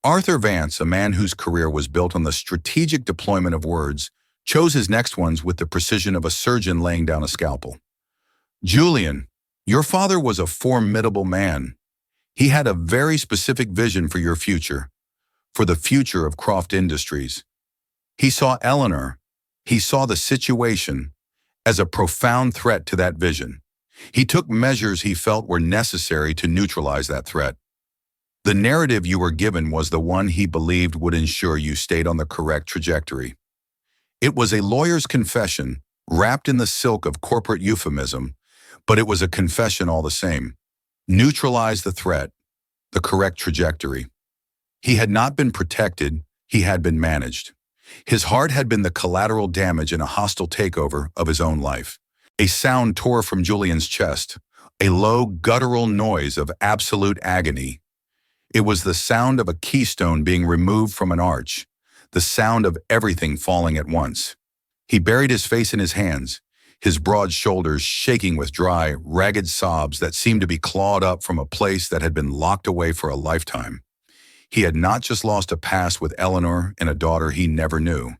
Arthur Vance, a man whose career was built on the strategic deployment of words, chose his next ones with the precision of a surgeon laying down a scalpel. "Julian, your father was a formidable man. He had a very specific vision for your future, for the future of Croft Industries. He saw Eleanor, he saw the situation, as a profound threat to that vision. He took measures he felt were necessary to neutralize that threat. The narrative you were given was the one he believed would ensure you stayed on the correct trajectory. It was a lawyer's confession, wrapped in the silk of corporate euphemism, but it was a confession all the same. Neutralize the threat, the correct trajectory. He had not been protected, he had been managed. His heart had been the collateral damage in a hostile takeover of his own life. A sound tore from Julian's chest, a low, guttural noise of absolute agony. It was the sound of a keystone being removed from an arch, the sound of everything falling at once. He buried his face in his hands, his broad shoulders shaking with dry, ragged sobs that seemed to be clawed up from a place that had been locked away for a lifetime. He had not just lost a past with Eleanor and a daughter he never knew.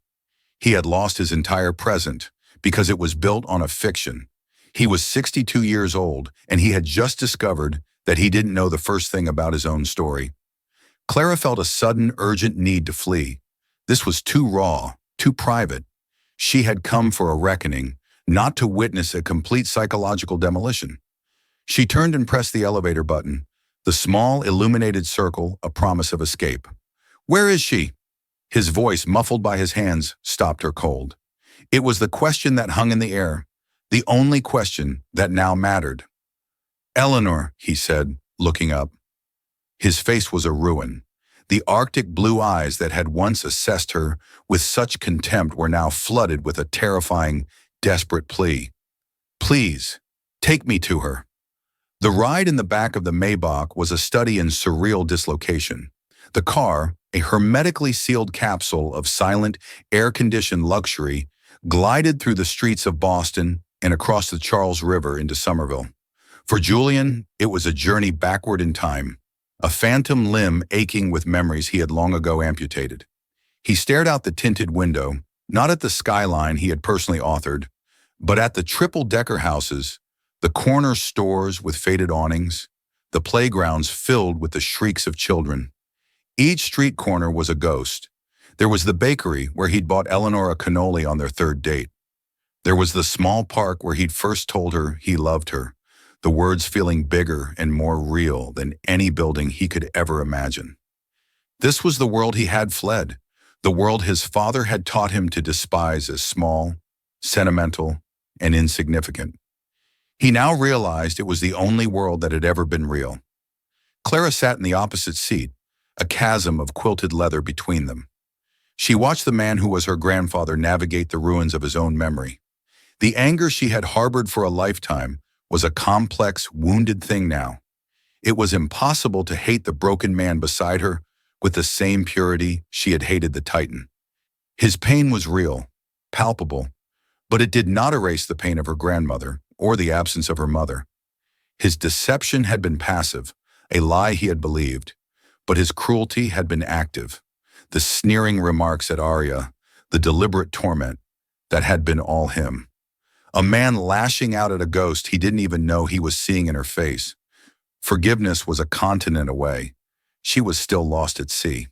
He had lost his entire present because it was built on a fiction. He was 62 years old, and he had just discovered that he didn't know the first thing about his own story. Clara felt a sudden, urgent need to flee. This was too raw, too private. She had come for a reckoning, not to witness a complete psychological demolition. She turned and pressed the elevator button, the small, illuminated circle a promise of escape. "Where is she?" His voice, muffled by his hands, stopped her cold. It was the question that hung in the air, the only question that now mattered. "Eleanor," he said, looking up. His face was a ruin. The Arctic blue eyes that had once assessed her with such contempt were now flooded with a terrifying, desperate plea. "Please, take me to her." The ride in the back of the Maybach was a study in surreal dislocation. The car, a hermetically sealed capsule of silent, air-conditioned luxury, glided through the streets of Boston and across the Charles River into Somerville. For Julian, it was a journey backward in time, a phantom limb aching with memories he had long ago amputated. He stared out the tinted window, not at the skyline he had personally authored, but at the triple-decker houses, the corner stores with faded awnings, the playgrounds filled with the shrieks of children. Each street corner was a ghost. There was the bakery where he'd bought Eleanor a cannoli on their third date. There was the small park where he'd first told her he loved her, the words feeling bigger and more real than any building he could ever imagine. This was the world he had fled, the world his father had taught him to despise as small, sentimental, and insignificant. He now realized it was the only world that had ever been real. Clara sat in the opposite seat, a chasm of quilted leather between them. She watched the man who was her grandfather navigate the ruins of his own memory. The anger she had harbored for a lifetime was a complex, wounded thing now. It was impossible to hate the broken man beside her with the same purity she had hated the Titan. His pain was real, palpable, but it did not erase the pain of her grandmother or the absence of her mother. His deception had been passive, a lie he had believed, but his cruelty had been active. The sneering remarks at Arya, the deliberate torment, that had been all him. A man lashing out at a ghost he didn't even know he was seeing in her face. Forgiveness was a continent away. She was still lost at sea.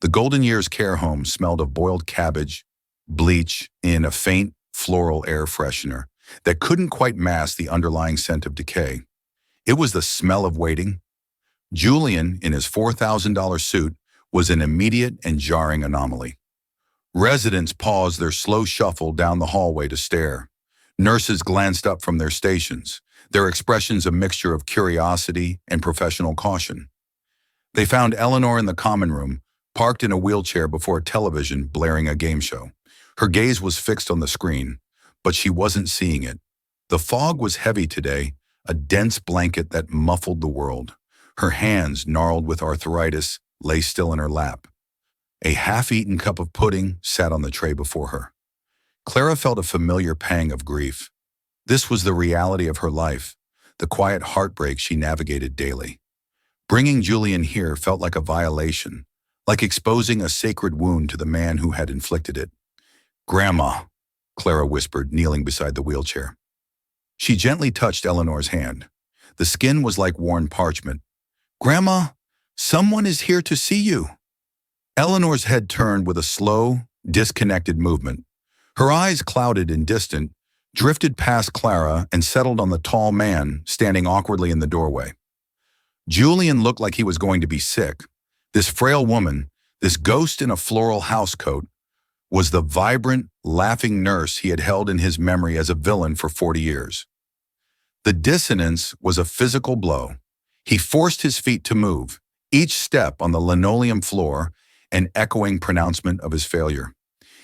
The Golden Years care home smelled of boiled cabbage, bleach, and a faint floral air freshener that couldn't quite mask the underlying scent of decay. It was the smell of waiting. Julian, in his $4,000 suit, was an immediate and jarring anomaly. Residents paused their slow shuffle down the hallway to stare. Nurses glanced up from their stations, their expressions a mixture of curiosity and professional caution. They found Eleanor in the common room, parked in a wheelchair before a television blaring a game show. Her gaze was fixed on the screen, but she wasn't seeing it. The fog was heavy today, a dense blanket that muffled the world. Her hands, gnarled with arthritis, lay still in her lap. A half-eaten cup of pudding sat on the tray before her. Clara felt a familiar pang of grief. This was the reality of her life, the quiet heartbreak she navigated daily. Bringing Julian here felt like a violation, like exposing a sacred wound to the man who had inflicted it. "Grandma," Clara whispered, kneeling beside the wheelchair. She gently touched Eleanor's hand. The skin was like worn parchment. "Grandma, someone is here to see you." Eleanor's head turned with a slow, disconnected movement. Her eyes, clouded and distant, drifted past Clara and settled on the tall man standing awkwardly in the doorway. Julian looked like he was going to be sick. This frail woman, this ghost in a floral housecoat, was the vibrant, laughing nurse he had held in his memory as a villain for 40 years. The dissonance was a physical blow. He forced his feet to move, each step on the linoleum floor an echoing pronouncement of his failure.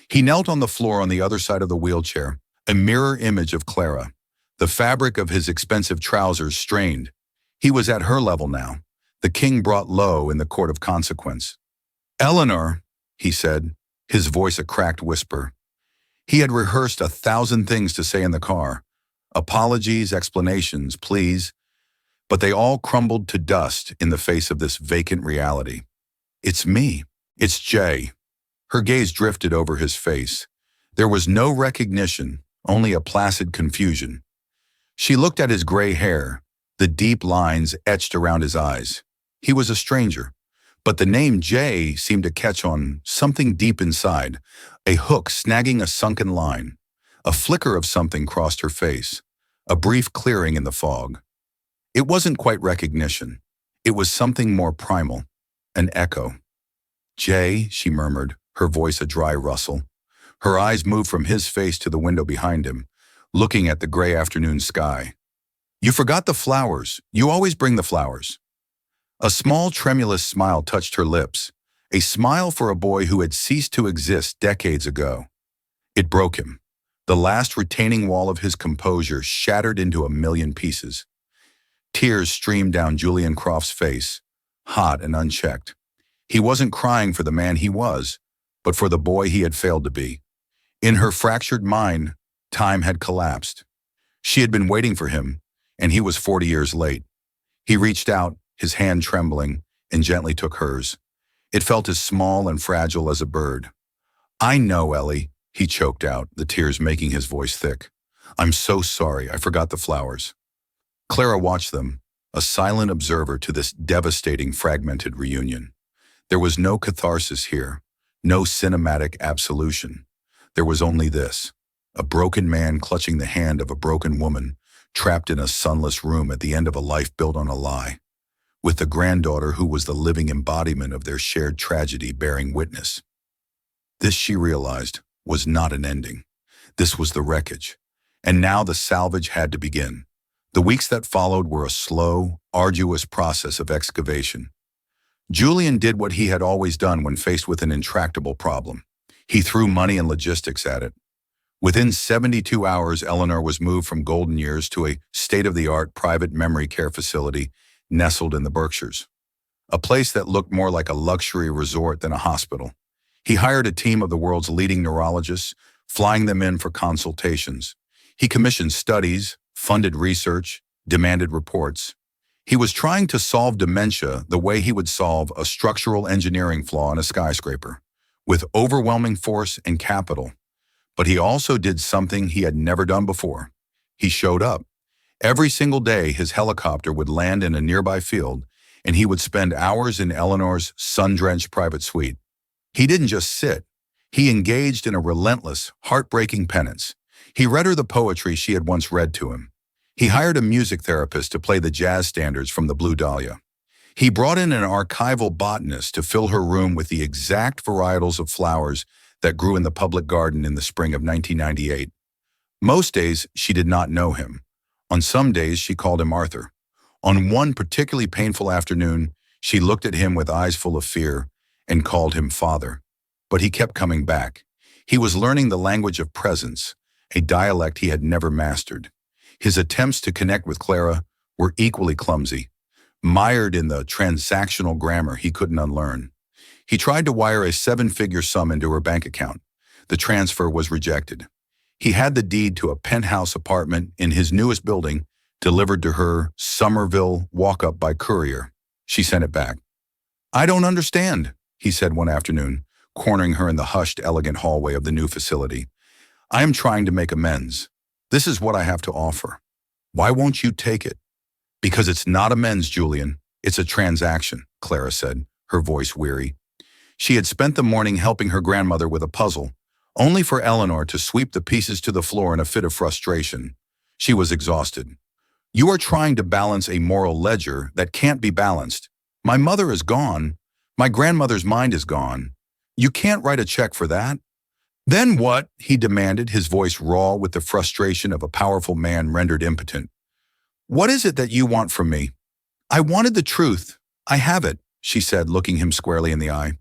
He knelt on the floor on the other side of the wheelchair, a mirror image of Clara. The fabric of his expensive trousers strained. He was at her level now, the king brought low in the court of consequence. "Eleanor," he said, his voice a cracked whisper. He had rehearsed 1,000 things to say in the car. Apologies, explanations, pleas. But they all crumbled to dust in the face of this vacant reality. "It's me. It's Jay." Her gaze drifted over his face. There was no recognition, only a placid confusion. She looked at his gray hair, the deep lines etched around his eyes. He was a stranger, but the name Jay seemed to catch on something deep inside, a hook snagging a sunken line. A flicker of something crossed her face, a brief clearing in the fog. It wasn't quite recognition. It was something more primal, an echo. "Jay," she murmured, her voice a dry rustle. Her eyes moved from his face to the window behind him, looking at the gray afternoon sky. "You forgot the flowers. You always bring the flowers." A small, tremulous smile touched her lips, a smile for a boy who had ceased to exist decades ago. It broke him. The last retaining wall of his composure shattered into a million pieces. Tears streamed down Julian Croft's face, hot and unchecked. He wasn't crying for the man he was, but for the boy he had failed to be. In her fractured mind, time had collapsed. She had been waiting for him, and he was 40 years late. He reached out, his hand trembling, and gently took hers. It felt as small and fragile as a bird. "I know, Ellie," he choked out, the tears making his voice thick. "I'm so sorry, I forgot the flowers." Clara watched them, a silent observer to this devastating fragmented reunion. There was no catharsis here, no cinematic absolution. There was only this, a broken man clutching the hand of a broken woman, trapped in a sunless room at the end of a life built on a lie, with the granddaughter who was the living embodiment of their shared tragedy bearing witness. This, she realized, was not an ending. This was the wreckage. And now the salvage had to begin. The weeks that followed were a slow, arduous process of excavation. Julian did what he had always done when faced with an intractable problem. He threw money and logistics at it. Within 72 hours, Eleanor was moved from Golden Years to a state-of-the-art private memory care facility nestled in the Berkshires, a place that looked more like a luxury resort than a hospital. He hired a team of the world's leading neurologists, flying them in for consultations. He commissioned studies, funded research, demanded reports. He was trying to solve dementia the way he would solve a structural engineering flaw in a skyscraper, with overwhelming force and capital. But he also did something he had never done before. He showed up. Every single day, his helicopter would land in a nearby field, and he would spend hours in Eleanor's sun-drenched private suite. He didn't just sit. He engaged in a relentless, heartbreaking penance. He read her the poetry she had once read to him. He hired a music therapist to play the jazz standards from the Blue Dahlia. He brought in an archival botanist to fill her room with the exact varietals of flowers that grew in the public garden in the spring of 1998. Most days, she did not know him. On some days, she called him Arthur. On one particularly painful afternoon, she looked at him with eyes full of fear and called him father. But he kept coming back. He was learning the language of presence, a dialect he had never mastered. His attempts to connect with Clara were equally clumsy, mired in the transactional grammar he couldn't unlearn. He tried to wire a seven-figure sum into her bank account. The transfer was rejected. He had the deed to a penthouse apartment in his newest building delivered to her Somerville walk-up by courier. She sent it back. "I don't understand," he said one afternoon, cornering her in the hushed, elegant hallway of the new facility. "I am trying to make amends. This is what I have to offer. Why won't you take it?" "Because it's not amends, Julian. It's a transaction," Clara said, her voice weary. She had spent the morning helping her grandmother with a puzzle, only for Eleanor to sweep the pieces to the floor in a fit of frustration. She was exhausted. "You are trying to balance a moral ledger that can't be balanced. My mother is gone. My grandmother's mind is gone. You can't write a check for that." "Then what?" he demanded, his voice raw with the frustration of a powerful man rendered impotent. "What is it that you want from me?" "I wanted the truth. I have it," she said, looking him squarely in the eye.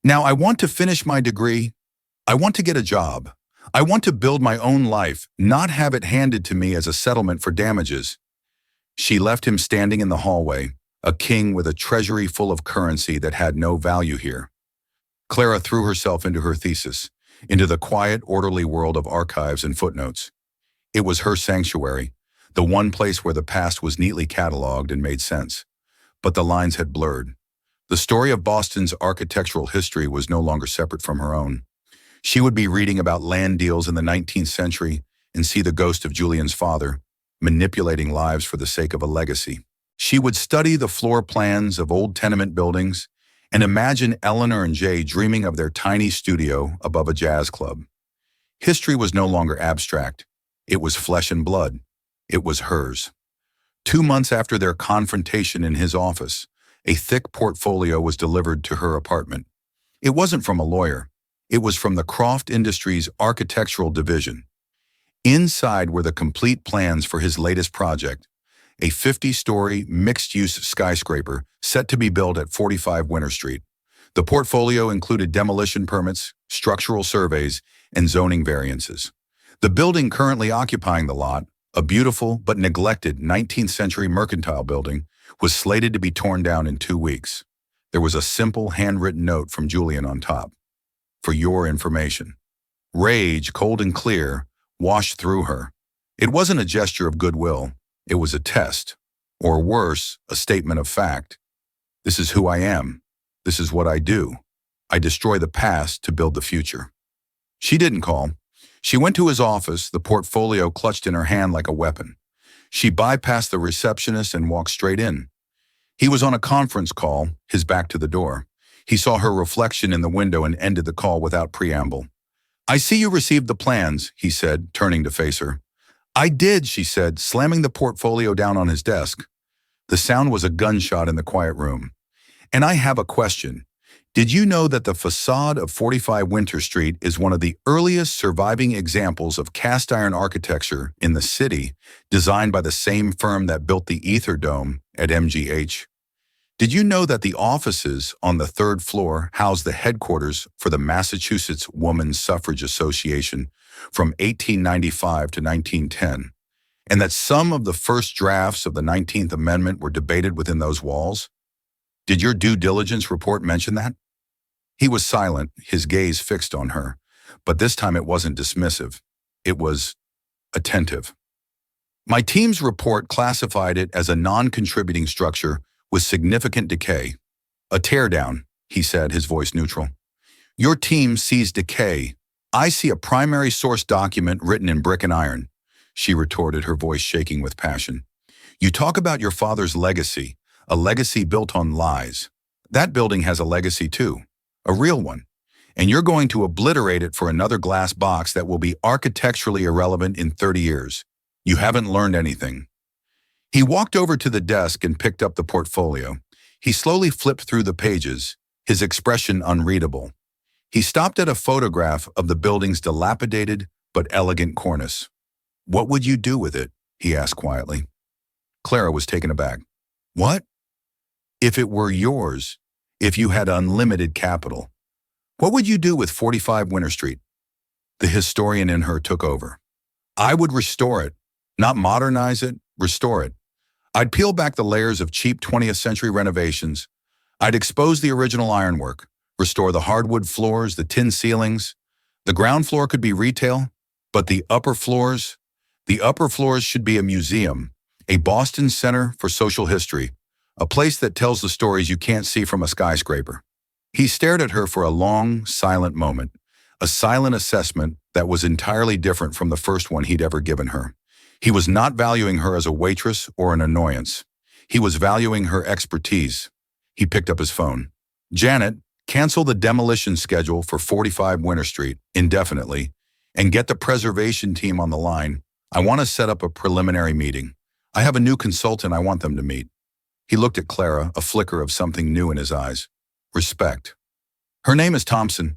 "Now I want to finish my degree. I want to get a job. I want to build my own life, not have it handed to me as a settlement for damages." She left him standing in the hallway, a king with a treasury full of currency that had no value here. Clara threw herself into her thesis, into the quiet, orderly world of archives and footnotes. It was her sanctuary, the one place where the past was neatly cataloged and made sense. But the lines had blurred. The story of Boston's architectural history was no longer separate from her own. She would be reading about land deals in the 19th century and see the ghost of Julian's father, manipulating lives for the sake of a legacy. She would study the floor plans of old tenement buildings and imagine Eleanor and Jay dreaming of their tiny studio above a jazz club. History was no longer abstract. It was flesh and blood. It was hers. 2 months after their confrontation in his office, a thick portfolio was delivered to her apartment. It wasn't from a lawyer. It was from the Croft Industries Architectural Division. Inside were the complete plans for his latest project, a 50-story mixed-use skyscraper set to be built at 45 Winter Street. The portfolio included demolition permits, structural surveys, and zoning variances. The building currently occupying the lot, a beautiful but neglected 19th century mercantile building, was slated to be torn down in 2 weeks. There was a simple handwritten note from Julian on top. "For your information." Rage, cold and clear, washed through her. It wasn't a gesture of goodwill. It was a test, or worse, a statement of fact. "This is who I am. This is what I do. I destroy the past to build the future." She didn't call. She went to his office, the portfolio clutched in her hand like a weapon. She bypassed the receptionist and walked straight in. He was on a conference call, his back to the door. He saw her reflection in the window and ended the call without preamble. "I see you received the plans," he said, turning to face her. "I did," she said, slamming the portfolio down on his desk. The sound was a gunshot in the quiet room. "And I have a question. Did you know that the facade of 45 Winter Street is one of the earliest surviving examples of cast-iron architecture in the city, designed by the same firm that built the Ether Dome at MGH? Did you know that the offices on the 3rd floor house the headquarters for the Massachusetts Woman's Suffrage Association from 1895 to 1910, and that some of the first drafts of the 19th Amendment were debated within those walls? Did your due diligence report mention that?" He was silent, his gaze fixed on her, but this time it wasn't dismissive. It was attentive. "My team's report classified it as a non-contributing structure with significant decay. A teardown," he said, his voice neutral. "Your team sees decay, I see a primary source document written in brick and iron, she retorted, her voice shaking with passion. You talk about your father's legacy, a legacy built on lies. That building has a legacy too, a real one. And you're going to obliterate it for another glass box that will be architecturally irrelevant in 30 years. You haven't learned anything. He walked over to the desk and picked up the portfolio. He slowly flipped through the pages, his expression unreadable. He stopped at a photograph of the building's dilapidated but elegant cornice. What would you do with it? He asked quietly. Clara was taken aback. What? If it were yours, if you had unlimited capital, what would you do with 45 Winter Street? The historian in her took over. I would restore it, not modernize it, restore it. I'd peel back the layers of cheap 20th century renovations. I'd expose the original ironwork, restore the hardwood floors, the tin ceilings. The ground floor could be retail, but the upper floors should be a museum, a Boston Center for Social History, a place that tells the stories you can't see from a skyscraper. He stared at her for a long, silent moment, a silent assessment that was entirely different from the first one he'd ever given her. He was not valuing her as a waitress or an annoyance. He was valuing her expertise. He picked up his phone. Janet, cancel the demolition schedule for 45 Winter Street indefinitely and get the preservation team on the line. I want to set up a preliminary meeting. I have a new consultant I want them to meet. He looked at Clara, a flicker of something new in his eyes. Respect. Her name is Thompson.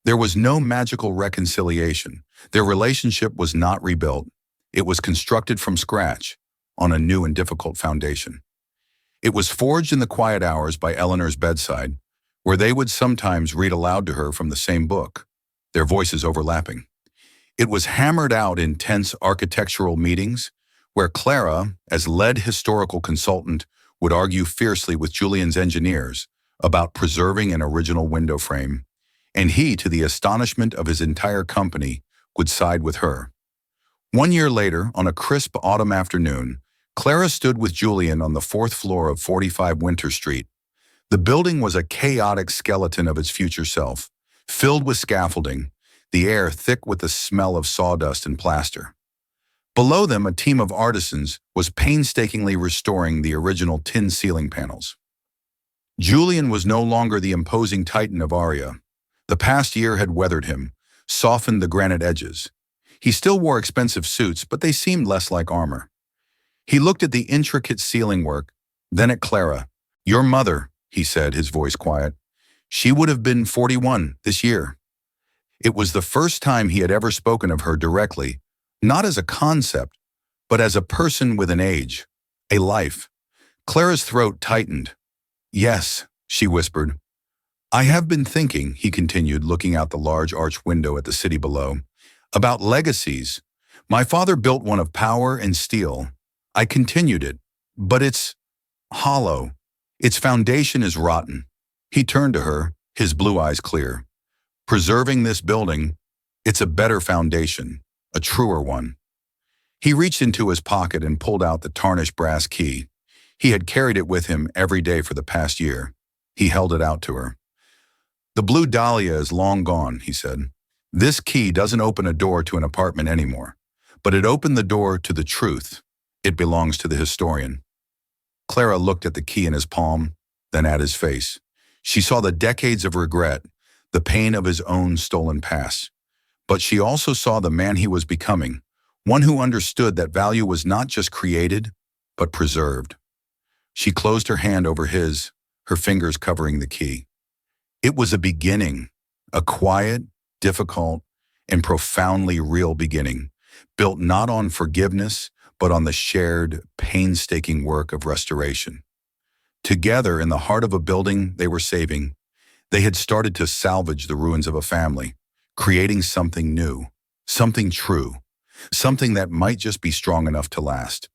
There was no magical reconciliation. Their relationship was not rebuilt. It was constructed from scratch, on a new and difficult foundation. It was forged in the quiet hours by Eleanor's bedside, where they would sometimes read aloud to her from the same book, their voices overlapping. It was hammered out in tense architectural meetings, where Clara, as lead historical consultant, would argue fiercely with Julian's engineers about preserving an original window frame, and he, to the astonishment of his entire company, would side with her. 1 year later, on a crisp autumn afternoon, Clara stood with Julian on the 4th floor of 45 Winter Street. The building was a chaotic skeleton of its future self, filled with scaffolding, the air thick with the smell of sawdust and plaster. Below them, a team of artisans was painstakingly restoring the original tin ceiling panels. Julian was no longer the imposing titan of Aria. The past year had weathered him, softened the granite edges. He still wore expensive suits, but they seemed less like armor. He looked at the intricate ceiling work, then at Clara. Your mother, he said, his voice quiet. She would have been 41 this year. It was the first time he had ever spoken of her directly, not as a concept, but as a person with an age, a life. Clara's throat tightened. Yes, she whispered. I have been thinking, he continued, looking out the large arched window at the city below, about legacies. My father built one of power and steel. I continued it, but it's hollow. Its foundation is rotten. He turned to her, his blue eyes clear. Preserving this building, it's a better foundation, a truer one. He reached into his pocket and pulled out the tarnished brass key. He had carried it with him every day for the past year. He held it out to her. The blue dahlia is long gone, he said. This key doesn't open a door to an apartment anymore, but it opened the door to the truth. It belongs to the historian. Clara looked at the key in his palm, then at his face. She saw the decades of regret, the pain of his own stolen past. But she also saw the man he was becoming, one who understood that value was not just created, but preserved. She closed her hand over his, her fingers covering the key. It was a beginning, a quiet, difficult, and profoundly real beginning, built not on forgiveness, but on the shared, painstaking work of restoration. Together, in the heart of a building they were saving, they had started to salvage the ruins of a family, creating something new, something true, something that might just be strong enough to last.